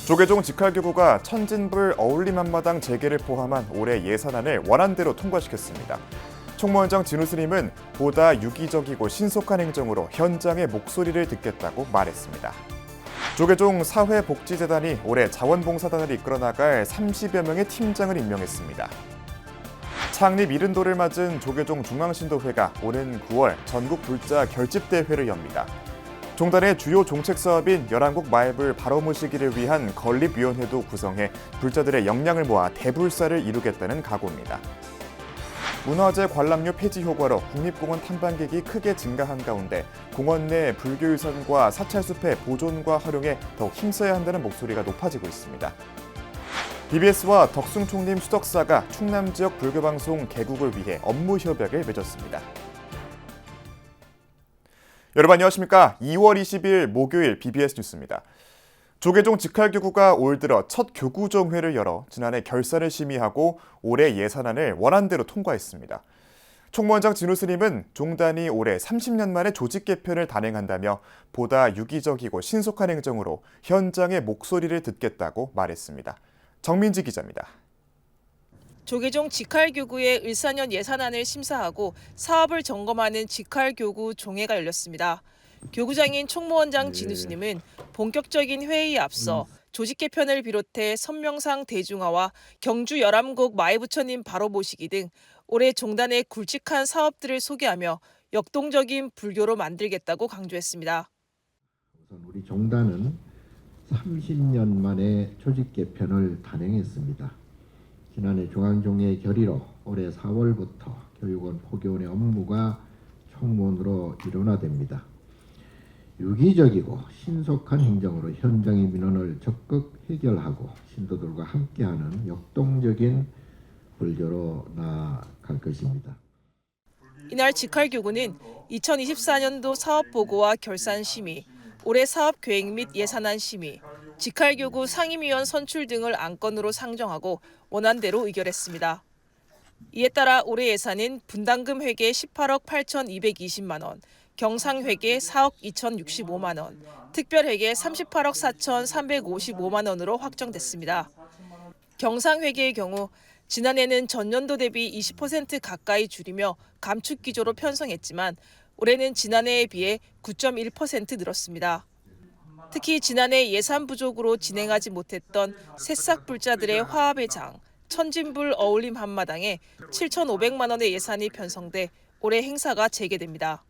조계종 직할교구가 천진불 어울림 한마당 재개를 포함한 올해 예산안을 원안대로 통과시켰습니다. 총무원장 진우 스님은 보다 유기적이고 신속한 행정으로 현장의 목소리를 듣겠다고 말했습니다. 조계종 사회복지재단이 올해 자원봉사단을 이끌어 나갈 30여 명의 팀장을 임명했습니다. 창립 70도를 맞은 조계종 중앙신도회가 오는 9월 전국 불자 결집대회를 엽니다. 종단의 주요 정책 사업인 열한국 마이블 바로 모시기를 위한 건립위원회도 구성해 불자들의 역량을 모아 대불사를 이루겠다는 각오입니다. 문화재 관람료 폐지 효과로 국립공원 탐방객이 크게 증가한 가운데 공원 내 불교유산과 사찰숲의 보존과 활용에 더욱 힘써야 한다는 목소리가 높아지고 있습니다. BBS와 덕숭총림 수덕사가 충남 지역 불교방송 개국을 위해 업무 협약을 맺었습니다. 여러분 안녕하십니까? 2월 20일 목요일 BBS 뉴스입니다. 조계종 직할교구가 올 들어 첫 교구정회를 열어 지난해 결산을 심의하고 올해 예산안을 원안대로 통과했습니다. 총무원장 진우 스님은 종단이 올해 30년 만에 조직 개편을 단행한다며 보다 유기적이고 신속한 행정으로 현장의 목소리를 듣겠다고 말했습니다. 정민지 기자입니다. 조계종 직할교구의 을사년 예산안을 심사하고 사업을 점검하는 직할교구 종회가 열렸습니다. 교구장인 총무원장 진우 스님은 본격적인 회의에 앞서 조직 개편을 비롯해 선명상 대중화와 경주 열암국 마이부처님 바로 모시기 등 올해 종단의 굵직한 사업들을 소개하며 역동적인 불교로 만들겠다고 강조했습니다. 우선 우리 종단은 30년 만에 조직 개편을 단행했습니다. 지난해 중앙종회 결의로 올해 4월부터 교육원 포교원의 업무가 총무원으로 일원화됩니다. 유기적이고 신속한 행정으로 현장의 민원을 적극 해결하고 신도들과 함께하는 역동적인 불교로 나아갈 것입니다. 이날 직할교구는 2024년도 사업보고와 결산 심의, 올해 사업계획 및 예산안 심의, 직할교구 상임위원 선출 등을 안건으로 상정하고 원안대로 의결했습니다. 이에 따라 올해 예산은 분담금 회계 18억 8,220만 원, 경상회계 4억 2,065만 원, 특별회계 38억 4,355만 원으로 확정됐습니다. 경상회계의 경우 지난해는 전년도 대비 20% 가까이 줄이며 감축 기조로 편성했지만 올해는 지난해에 비해 9.1% 늘었습니다. 특히 지난해 예산 부족으로 진행하지 못했던 새싹불자들의 화합의 장, 천진불 어울림 한마당에 7,500만 원의 예산이 편성돼 올해 행사가 재개됩니다.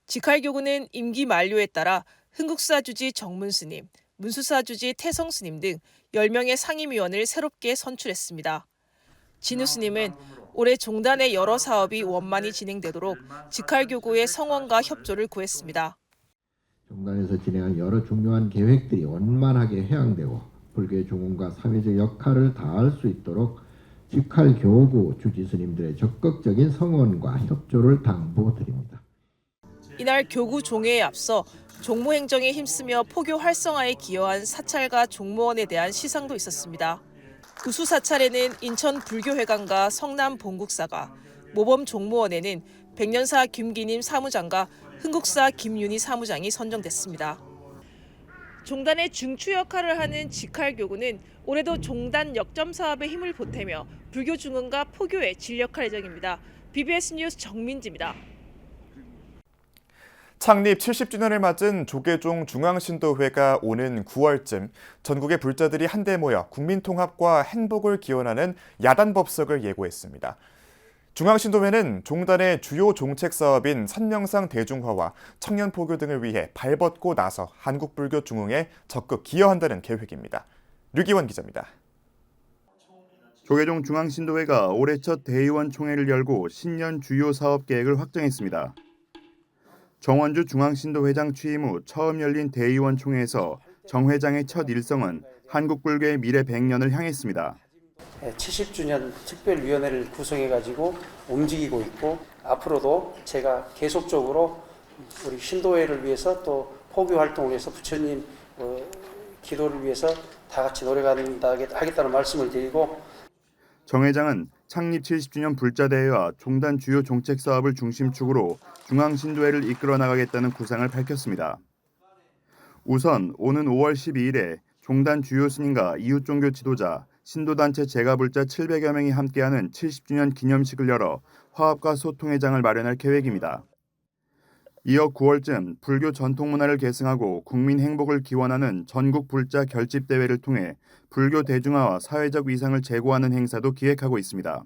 직할교구는 임기 만료에 따라 흥국사 주지 정문 스님, 문수사 주지 태성 스님 등 10명의 상임위원을 새롭게 선출했습니다. 진우 스님은 올해 종단의 여러 사업이 원만히 진행되도록 직할교구의 성원과 협조를 구했습니다. 종단에서 진행한 여러 중요한 계획들이 원만하게 회항되고 불교의 종언과 사회적 역할을 다할 수 있도록 직할교구 주지스님들의 적극적인 성원과 협조를 당부드립니다. 이날 교구 종회에 앞서 종무행정에 힘쓰며 포교 활성화에 기여한 사찰과 종무원에 대한 시상도 있었습니다. 우수 사찰에는 인천 불교회관과 성남 본국사가, 모범 종무원에는 백년사 김기님 사무장과 흥국사 김윤희 사무장이 선정됐습니다. 종단의 중추 역할을 하는 직할교구는 올해도 종단 역점 사업에 힘을 보태며 불교 중흥과 포교에 진력할 예정입니다. BBS 뉴스 정민지입니다. 창립 70주년을 맞은 조계종 중앙신도회가 오는 9월쯤 전국의 불자들이 한데 모여 국민통합과 행복을 기원하는 야단법석을 예고했습니다. 중앙신도회는 종단의 주요 정책 사업인 선명상 대중화와 청년포교 등을 위해 발벗고 나서 한국불교 중흥에 적극 기여한다는 계획입니다. 류기원 기자입니다. 조계종 중앙신도회가 올해 첫 대의원 총회를 열고 신년 주요 사업 계획을 확정했습니다. 정원주 중앙신도회장 취임 후 처음 열린 대의원 총회에서 정 회장의 첫 일성은 한국불교의 미래 100년을 향했습니다. 70주년 특별위원회를 구성해가지고 움직이고 있고 앞으로도 제가 계속적으로 우리 신도회를 위해서 또 포교 활동을 위해서 부처님 기도를 위해서 다 같이 노력한다 하겠다는 말씀을 드리고 정 회장은 창립 70주년 불자대회와 종단 주요 정책 사업을 중심축으로 중앙신도회를 이끌어 나가겠다는 구상을 밝혔습니다. 우선 오는 5월 12일에 종단 주요 스님과 이웃 종교 지도자, 신도단체 제가불자 700여 명이 함께하는 70주년 기념식을 열어 화합과 소통의 장을 마련할 계획입니다. 이어 9월쯤 불교 전통 문화를 계승하고 국민 행복을 기원하는 전국 불자 결집 대회를 통해 불교 대중화와 사회적 위상을 제고하는 행사도 기획하고 있습니다.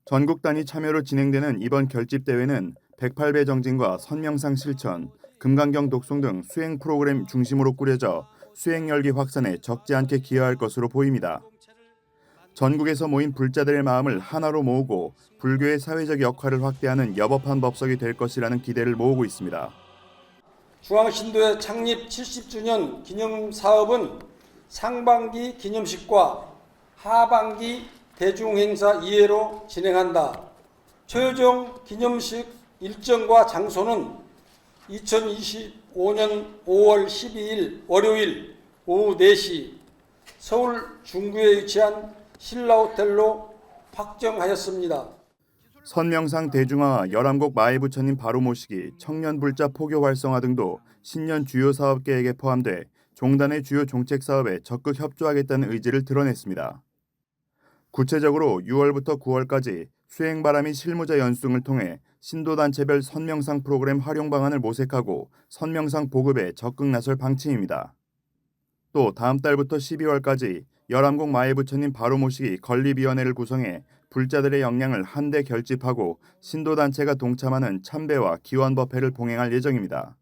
전국 단위 참여로 진행되는 이번 결집 대회는 108배 정진과 선명상 실천, 금강경 독송 등 수행 프로그램 중심으로 꾸려져 수행 열기 확산에 적지 않게 기여할 것으로 보입니다. 전국에서 모인 불자들의 마음을 하나로 모으고 불교의 사회적 역할을 확대하는 여법한 법석이 될 것이라는 기대를 모으고 있습니다. 중앙신도회 창립 70주년 기념사업은 상반기 기념식과 하반기 대중행사 2회로 진행한다. 최종 기념식 일정과 장소는 2025년 5월 12일 월요일 오후 4시 서울 중구에 위치한 신라호텔로 확정하였습니다. 선명상 대중화와 열암곡 마애부처님 바로 모시기, 청년 불자 포교 활성화 등도 신년 주요 사업 계획에 포함돼 종단의 주요 정책 사업에 적극 협조하겠다는 의지를 드러냈습니다. 구체적으로 6월부터 9월까지 수행바람이 실무자 연수등을 통해 신도단체별 선명상 프로그램 활용 방안을 모색하고 선명상 보급에 적극 나설 방침입니다. 또 다음 달부터 12월까지 열암곡 마애부처님 바로 모시기 건립위원회를 구성해 불자들의 역량을 한데 결집하고 신도단체가 동참하는 참배와 기원법회를 봉행할 예정입니다.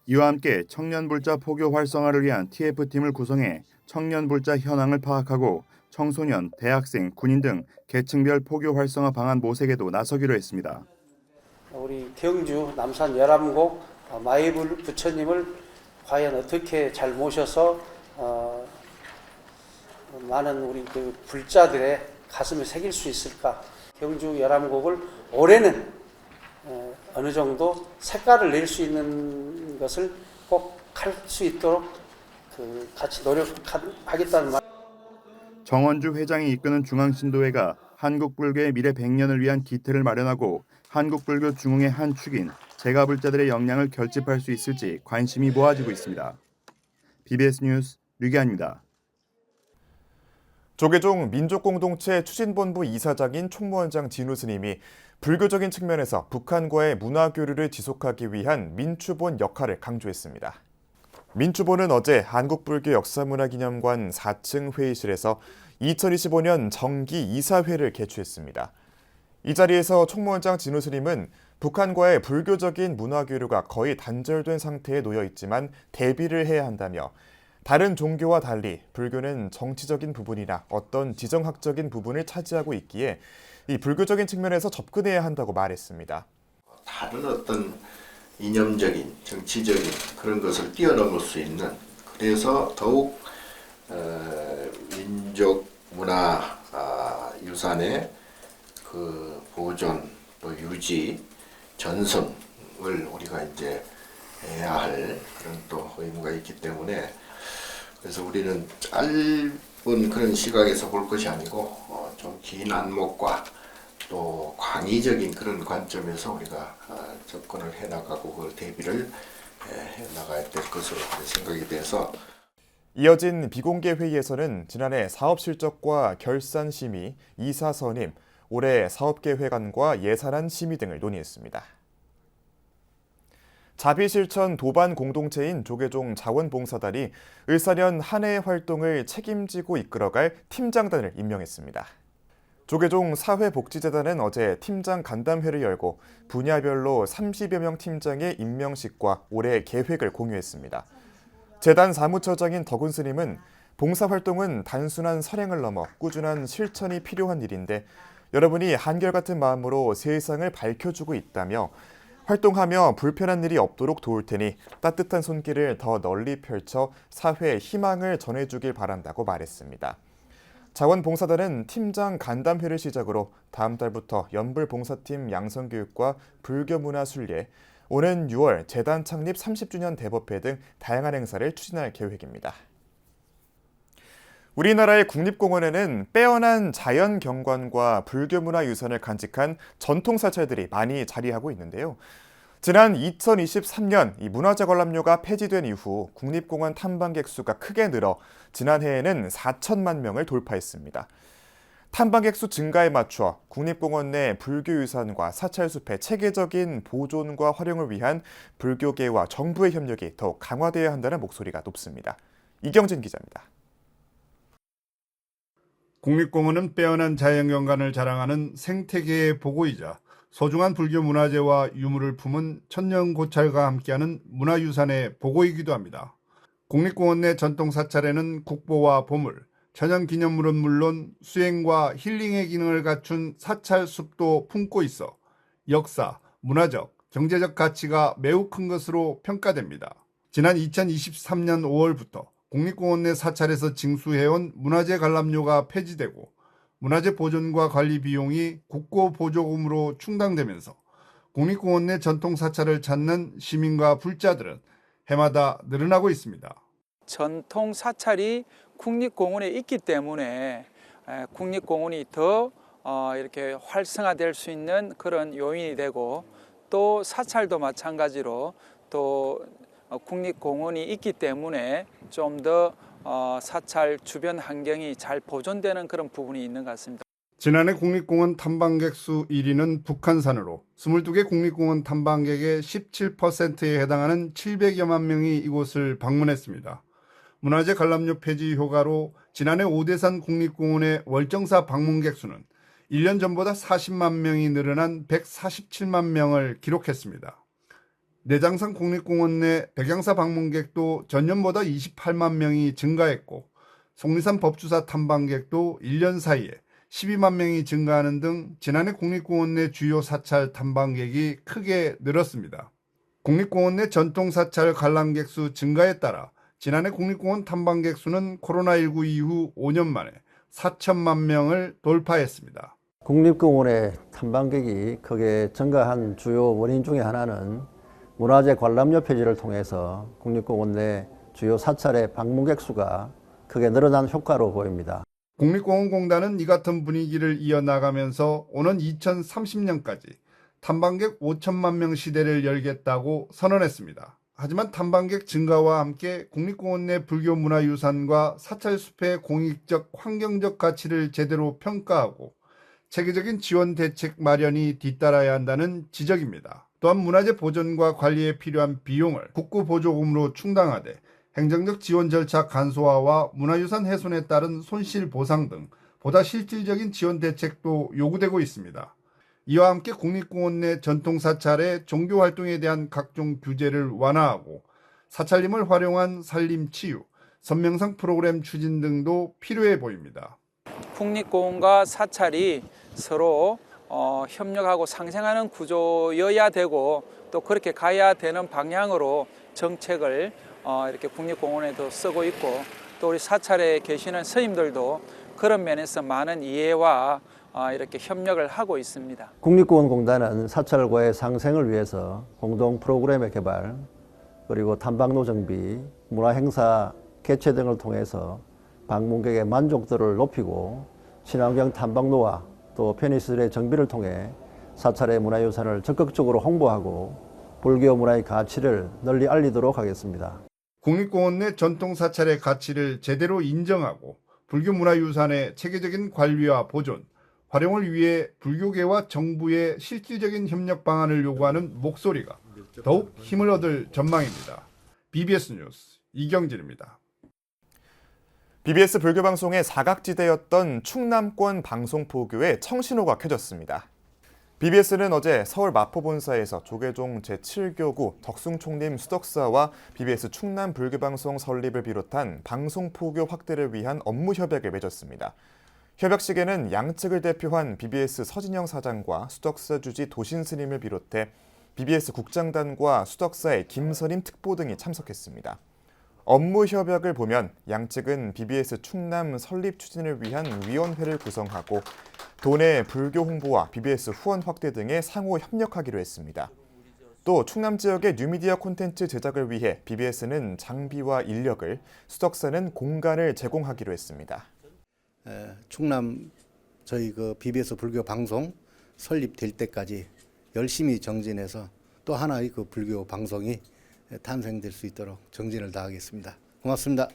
이와 함께 청년불자 포교 활성화를 위한 TF팀을 구성해 청년불자 현황을 파악하고 청소년, 대학생, 군인 등 계층별 포교 활성화 방안 모색에도 나서기로 했습니다. 우리 경주 남산 열암곡 마애불 부처님을 과연 어떻게 잘 모셔서 많은 우리 그 불자들의 가슴에 새길 수 있을까? 경주 열암곡을 올해는 어느 정도 색깔을 낼 수 있는 것을 꼭 할 수 있도록 같이 노력하겠다는 말. 정원주 회장이 이끄는 중앙신도회가 한국불교의 미래 100년을 위한 기틀을 마련하고 한국불교 중흥의 한 축인 제가불자들의 역량을 결집할 수 있을지 관심이 모아지고 있습니다. BBS 뉴스 류기환입니다. 조계종 민족공동체 추진본부 이사장인 총무원장 진우 스님이 불교적인 측면에서 북한과의 문화교류를 지속하기 위한 민추본 역할을 강조했습니다. 민추본은 어제 한국불교역사문화기념관 4층 회의실에서 2025년 정기 이사회를 개최했습니다. 이 자리에서 총무원장 진우 스님은 북한과의 불교적인 문화교류가 거의 단절된 상태에 놓여 있지만 대비를 해야 한다며 다른 종교와 달리 불교는 정치적인 부분이나 어떤 지정학적인 부분을 차지하고 있기에 이 불교적인 측면에서 접근해야 한다고 말했습니다. 다른 어떤 이념적인, 정치적인 그런 것을 뛰어넘을 수 있는, 그래서 더욱 민족 문화 유산의 그 보존 또 유지, 전승을 우리가 이제 해야 할 그런 또 의무가 있기 때문에, 그래서 우리는 짧은 그런 시각에서 볼 것이 아니고 좀 긴 안목과 또 광의적인 그런 관점에서 우리가 접근을 해나가고 그걸 대비를 해나가야 될 것으로 생각이 돼서. 이어진 비공개 회의에서는 지난해 사업실적과 결산 심의, 이사 선임, 올해 사업계획안과 예산안 심의 등을 논의했습니다. 자비실천 도반 공동체인 조계종 자원봉사단이 을사년 한 해의 활동을 책임지고 이끌어갈 팀장단을 임명했습니다. 조계종 사회복지재단은 어제 팀장 간담회를 열고 분야별로 30여 명 팀장의 임명식과 올해 계획을 공유했습니다. 재단 사무처장인 덕운 스님은 봉사활동은 단순한 선행을 넘어 꾸준한 실천이 필요한 일인데 여러분이 한결같은 마음으로 세상을 밝혀주고 있다며 활동하며 불편한 일이 없도록 도울 테니 따뜻한 손길을 더 널리 펼쳐 사회에 희망을 전해주길 바란다고 말했습니다. 자원봉사단은 팀장 간담회를 시작으로 다음 달부터 연불봉사팀 양성교육과 불교문화순례, 오는 6월 재단 창립 30주년 대법회 등 다양한 행사를 추진할 계획입니다. 우리나라의 국립공원에는 빼어난 자연 경관과 불교 문화 유산을 간직한 전통 사찰들이 많이 자리하고 있는데요. 지난 2023년 이 문화재 관람료가 폐지된 이후 국립공원 탐방객 수가 크게 늘어 지난해에는 4천만 명을 돌파했습니다. 탐방객 수 증가에 맞춰 국립공원 내 불교유산과 사찰숲의 체계적인 보존과 활용을 위한 불교계와 정부의 협력이 더욱 강화되어야 한다는 목소리가 높습니다. 이경진 기자입니다. 국립공원은 빼어난 자연경관을 자랑하는 생태계의 보고이자 소중한 불교 문화재와 유물을 품은 천년고찰과 함께하는 문화유산의 보고이기도 합니다. 국립공원 내 전통사찰에는 국보와 보물, 천연기념물은 물론 수행과 힐링의 기능을 갖춘 사찰숲도 품고 있어 역사, 문화적, 경제적 가치가 매우 큰 것으로 평가됩니다. 지난 2023년 5월부터 국립공원 내 사찰에서 징수해온 문화재 관람료가 폐지되고 문화재 보존과 관리 비용이 국고보조금으로 충당되면서 국립공원 내 전통사찰을 찾는 시민과 불자들은 해마다 늘어나고 있습니다. 전통 사찰이 국립공원에 있기 때문에 국립공원이 더 이렇게 활성화될 수 있는 그런 요인이 되고, 또 사찰도 마찬가지로 또 국립공원이 있기 때문에 좀 더 사찰 주변 환경이 잘 보존되는 그런 부분이 있는 것 같습니다. 지난해 국립공원 탐방객 수 1위는 북한산으로 22개 국립공원 탐방객의 17%에 해당하는 700여만 명이 이곳을 방문했습니다. 문화재 관람료 폐지 효과로 지난해 오대산 국립공원의 월정사 방문객 수는 1년 전보다 40만 명이 늘어난 147만 명을 기록했습니다. 내장산 국립공원 내 백양사 방문객도 전년보다 28만 명이 증가했고, 속리산 법주사 탐방객도 1년 사이에 12만 명이 증가하는 등 지난해 국립공원 내 주요 사찰 탐방객이 크게 늘었습니다. 국립공원 내 전통사찰 관람객 수 증가에 따라 지난해 국립공원 탐방객 수는 코로나19 이후 5년 만에 4천만 명을 돌파했습니다. 국립공원의 탐방객이 크게 증가한 주요 원인 중에 하나는 문화재 관람료 폐지를 통해서 국립공원 내 주요 사찰의 방문객 수가 크게 늘어난 효과로 보입니다. 국립공원공단은 이 같은 분위기를 이어나가면서 오는 2030년까지 탐방객 5천만 명 시대를 열겠다고 선언했습니다. 하지만 탐방객 증가와 함께 국립공원 내 불교 문화유산과 사찰숲의 공익적, 환경적 가치를 제대로 평가하고 체계적인 지원 대책 마련이 뒤따라야 한다는 지적입니다. 또한 문화재 보존과 관리에 필요한 비용을 국고보조금으로 충당하되 행정적 지원 절차 간소화와 문화유산 훼손에 따른 손실 보상 등 보다 실질적인 지원 대책도 요구되고 있습니다. 이와 함께 국립공원 내 전통사찰의 종교활동에 대한 각종 규제를 완화하고 사찰림을 활용한 산림치유, 선명상 프로그램 추진 등도 필요해 보입니다. 국립공원과 사찰이 서로 협력하고 상생하는 구조여야 되고, 또 그렇게 가야 되는 방향으로 정책을 이렇게 국립공원에도 쓰고 있고, 또 우리 사찰에 계시는 스님들도 그런 면에서 많은 이해와 이렇게 협력을 하고 있습니다. 국립공원공단은 사찰과의 상생을 위해서 공동 프로그램의 개발, 그리고 탐방로 정비, 문화행사 개최 등을 통해서 방문객의 만족도를 높이고 친환경 탐방로와 또 편의시설의 정비를 통해 사찰의 문화유산을 적극적으로 홍보하고 불교 문화의 가치를 널리 알리도록 하겠습니다. 국립공원 내 전통사찰의 가치를 제대로 인정하고 불교 문화유산의 체계적인 관리와 보존, 활용을 위해 불교계와 정부의 실질적인 협력 방안을 요구하는 목소리가 더욱 힘을 얻을 전망입니다. BBS 뉴스 이경진입니다. BBS 불교방송의 사각지대였던 충남권 방송포교에 청신호가 켜졌습니다. BBS는 어제 서울 마포본사에서 조계종 제7교구 덕숭총림 수덕사와 BBS 충남 불교방송 설립을 비롯한 방송포교 확대를 위한 업무 협약을 맺었습니다. 협약식에는 양측을 대표한 BBS 서진영 사장과 수덕사 주지 도신 스님을 비롯해 BBS 국장단과 수덕사의 김선임 특보 등이 참석했습니다. 업무 협약을 보면 양측은 BBS 충남 설립 추진을 위한 위원회를 구성하고 도내 불교 홍보와 BBS 후원 확대 등에 상호 협력하기로 했습니다. 또 충남 지역의 뉴미디어 콘텐츠 제작을 위해 BBS는 장비와 인력을, 수덕사는 공간을 제공하기로 했습니다. 충남 저희 BBS 불교 방송 설립될 때까지 열심히 정진해서 또 하나의 그 불교 방송이 탄생될 수 있도록 정진을 다하겠습니다. 고맙습니다.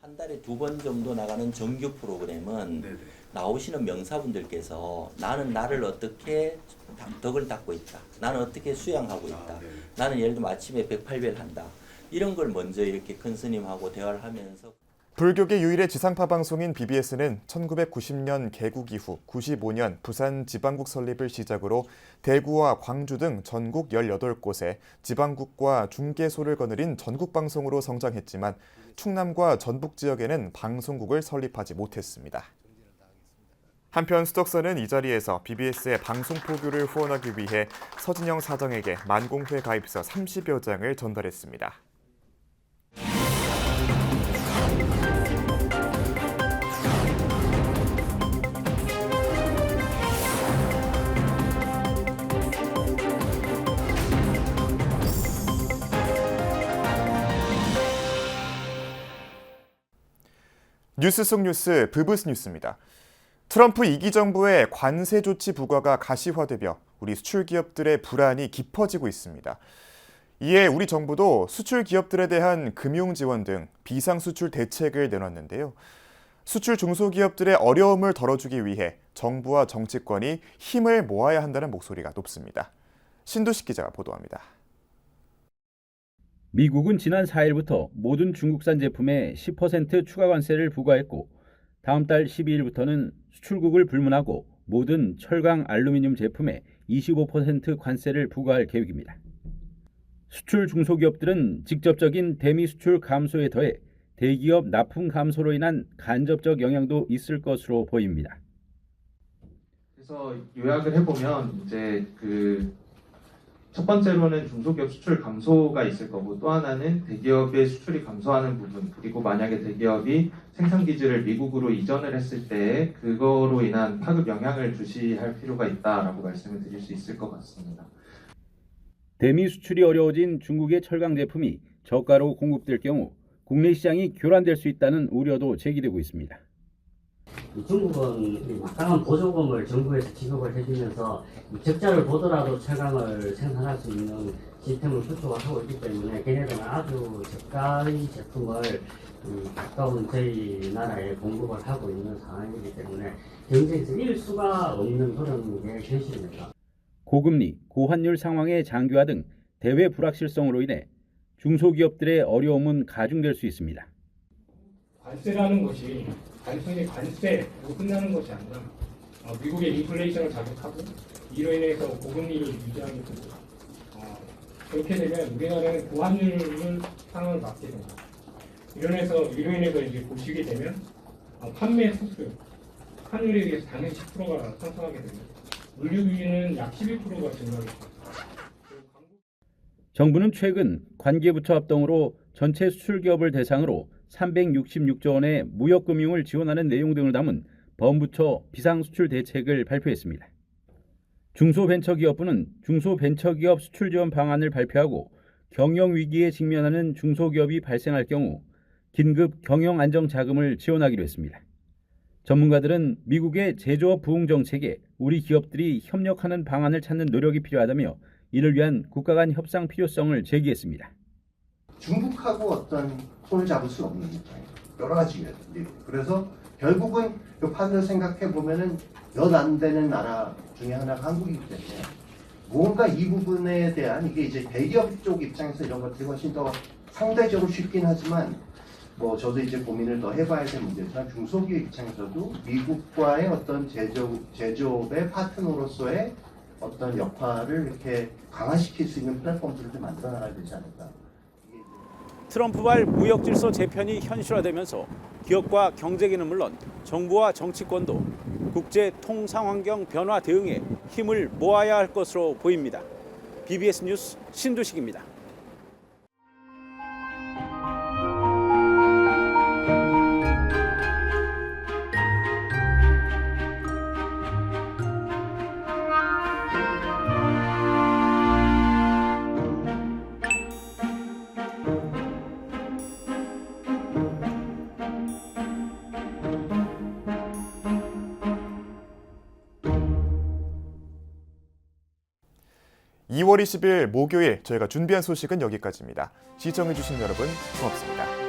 한 달에 2번 정도 나가는 정규 프로그램은 나오시는 명사분들께서 나는 나를 어떻게 덕을 닦고 있다. 나는 어떻게 수양하고 있다. 나는 예를 들면 아침에 108배를 한다. 이런 걸 먼저 이렇게 큰 스님하고 대화를 하면서 불교계 유일의 지상파 방송인 BBS는 1990년 개국 이후 95년 부산 지방국 설립을 시작으로 대구와 광주 등 전국 18곳에 지방국과 중개소를 거느린 전국 방송으로 성장했지만 충남과 전북 지역에는 방송국을 설립하지 못했습니다. 한편 수덕선은 이 자리에서 BBS의 방송 포교를 후원하기 위해 서진영 사장에게 만공회 가입서 30여 장을 전달했습니다. 뉴스 속 뉴스 브브스 뉴스입니다. 트럼프 2기 정부의 관세 조치 부과가 가시화되며 우리 수출 기업들의 불안이 깊어지고 있습니다. 이에 우리 정부도 수출 기업들에 대한 금융 지원 등 비상 수출 대책을 내놨는데요. 수출 중소기업들의 어려움을 덜어주기 위해 정부와 정치권이 힘을 모아야 한다는 목소리가 높습니다. 신도식 기자가 보도합니다. 미국은 지난 4일부터 모든 중국산 제품에 10% 추가 관세를 부과했고 다음 달 12일부터는 수출국을 불문하고 모든 철강 알루미늄 제품에 25% 관세를 부과할 계획입니다. 수출 중소기업들은 직접적인 대미 수출 감소에 더해 대기업 납품 감소로 인한 간접적 영향도 있을 것으로 보입니다. 그래서 요약을 해보면 이제 첫 번째로는 중소기업 수출 감소가 있을 거고 또 하나는 대기업의 수출이 감소하는 부분 그리고 만약에 대기업이 생산 기지를 미국으로 이전을 했을 때 그거로 인한 파급 영향을 주시할 필요가 있다라고 말씀을 드릴 수 있을 것 같습니다. 대미 수출이 어려워진 중국의 철강 제품이 저가로 공급될 경우 국내 시장이 교란될 수 있다는 우려도 제기되고 있습니다. 중국은 막강한 보조금을 정부에서 지급을 해주면서 적자를 보더라도 철강을 생산할 수 있는 시스템을 구축하고 있기 때문에 걔네들은 아주 저가의 제품을 가까운 저희 나라에 공급을 하고 있는 상황이기 때문에 경쟁에서 이길 수가 없는 그런 게 현실입니다. 고금리, 고환율 상황의 장기화 등 대외 불확실성으로 인해 중소기업들의 어려움은 가중될 수 있습니다. 관세라는 것이 단순히 관세로 끝나는 것이 아니라 미국의 인플레이션을 자극하고 이로 인해서 고금리를 유지하게 되고 그렇게 되면 우리나라는 고환율 상황을 맞게 됩니다. 이로 인해서 이제 보시게 되면 판매 수수 환율에 의해서 당연히 10%가 상승하게 됩니다. 물류비는 약 12%가 증가했습니다. 정부는 최근 관계부처 합동으로 전체 수출기업을 대상으로 366조 원의 무역금융을 지원하는 내용 등을 담은 범부처 비상수출 대책을 발표했습니다. 중소벤처기업부는 중소벤처기업 수출 지원 방안을 발표하고 경영위기에 직면하는 중소기업이 발생할 경우 긴급 경영안정자금을 지원하기로 했습니다. 전문가들은 미국의 제조업 부흥 정책에 우리 기업들이 협력하는 방안을 찾는 노력이 필요하다며 이를 위한 국가 간 협상 필요성을 제기했습니다. 중국하고 어떤 손을 잡을 수 없는 입장이에요. 여러 가지 이유들. 그래서 결국은 이 판을 생각해 보면은 몇 안 되는 나라 중에 하나가 한국이기 때문에 뭔가 이 부분에 대한 이게 이제 대기업 쪽 입장에서 이런 것들이 훨씬 더 상대적으로 쉽긴 하지만 저도 이제 고민을 더 해봐야 될 문제지만 중소기업 입장에서도 미국과의 어떤 제조업의 파트너로서의 어떤 역할을 이렇게 강화시킬 수 있는 플랫폼들을 만들어 나가야 되지 않을까. 트럼프발 무역 질서 재편이 현실화되면서 기업과 경제계는 물론 정부와 정치권도 국제 통상 환경 변화 대응에 힘을 모아야 할 것으로 보입니다. BBS 뉴스 신두식입니다. 2월 20일 목요일 저희가 준비한 소식은 여기까지입니다. 시청해주신 여러분 고맙습니다.